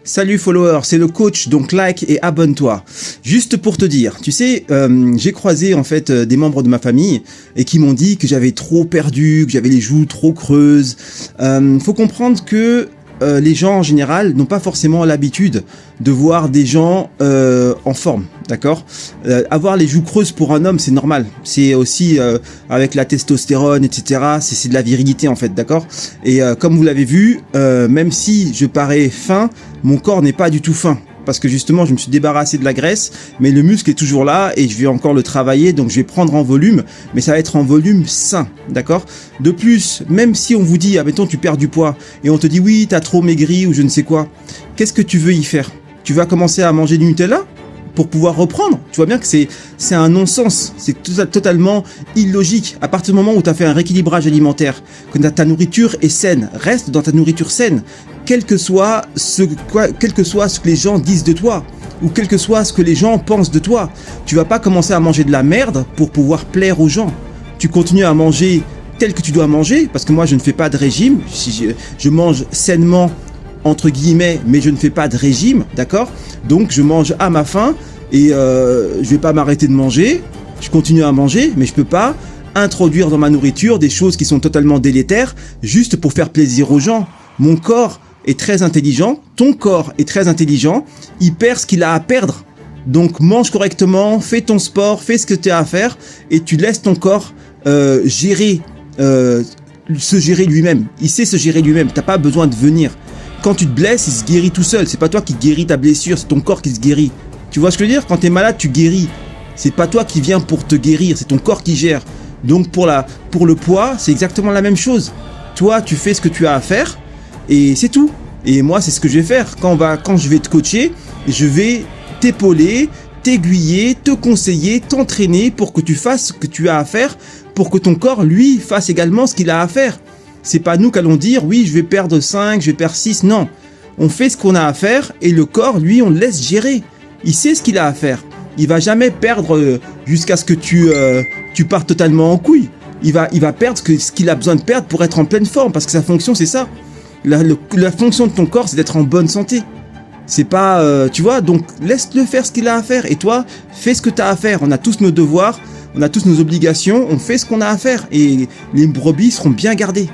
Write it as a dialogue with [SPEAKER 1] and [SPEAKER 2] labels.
[SPEAKER 1] Salut follower, c'est le coach, donc like et abonne-toi. Juste pour te dire, tu sais, j'ai croisé en fait des membres de ma famille et qui m'ont dit que j'avais trop perdu, que j'avais les joues trop creuses. Faut comprendre que les gens en général n'ont pas forcément l'habitude de voir des gens en forme, d'accord. Avoir les joues creuses pour un homme, c'est normal. C'est aussi avec la testostérone, etc. C'est de la virilité en fait, d'accord. Et comme vous l'avez vu, même si je parais fin, mon corps n'est pas du tout fin. Parce que justement, je me suis débarrassé de la graisse, mais le muscle est toujours là et je vais encore le travailler, donc je vais prendre en volume, mais ça va être en volume sain, d'accord? De plus, même si on vous dit, admettons, tu perds du poids, et on te dit, oui, t'as trop maigri ou je ne sais quoi, qu'est-ce que tu veux y faire? Tu vas commencer à manger du Nutella pour pouvoir reprendre? Tu vois bien que c'est un non-sens, c'est totalement illogique. À partir du moment où tu as fait un rééquilibrage alimentaire, que ta nourriture est saine, reste dans ta nourriture saine, quel que soit ce que les gens disent de toi, ou quel que soit ce que les gens pensent de toi. Tu vas pas commencer à manger de la merde pour pouvoir plaire aux gens. Tu continues à manger tel que tu dois manger, parce que moi je ne fais pas de régime, je mange sainement, entre guillemets, mais je ne fais pas de régime, d'accord? Donc je mange à ma faim, et je vais pas m'arrêter de manger, je continue à manger, mais je peux pas introduire dans ma nourriture des choses qui sont totalement délétères, juste pour faire plaisir aux gens. Mon corps est très intelligent, ton corps est très intelligent, il perd ce qu'il a à perdre. Donc mange correctement, fais ton sport, fais ce que tu as à faire et tu laisses ton corps se gérer lui-même. Il sait se gérer lui-même, t'as pas besoin de venir. Quand tu te blesses, il se guérit tout seul, c'est pas toi qui guéris ta blessure, c'est ton corps qui se guérit. Tu vois ce que je veux dire? Quand t'es malade, tu guéris. C'est pas toi qui viens pour te guérir, c'est ton corps qui gère. Donc pour le poids, c'est exactement la même chose. Toi, tu fais ce que tu as à faire. Et c'est tout. Et moi, c'est ce que je vais faire. Quand je vais te coacher, je vais t'épauler, t'aiguiller, te conseiller, t'entraîner pour que tu fasses ce que tu as à faire, pour que ton corps, lui, fasse également ce qu'il a à faire. C'est pas nous qu'allons dire, oui, je vais perdre 5, je vais perdre 6. Non. On fait ce qu'on a à faire et le corps, lui, on le laisse gérer. Il sait ce qu'il a à faire. Il va jamais perdre jusqu'à ce que tu partes totalement en couille. Il va perdre ce qu'il a besoin de perdre pour être en pleine forme, parce que sa fonction, c'est ça. La fonction de ton corps, c'est d'être en bonne santé. C'est pas, tu vois, donc laisse-le faire ce qu'il a à faire. Et toi, fais ce que tu as à faire. On a tous nos devoirs, on a tous nos obligations, on fait ce qu'on a à faire. Et les brebis seront bien gardées.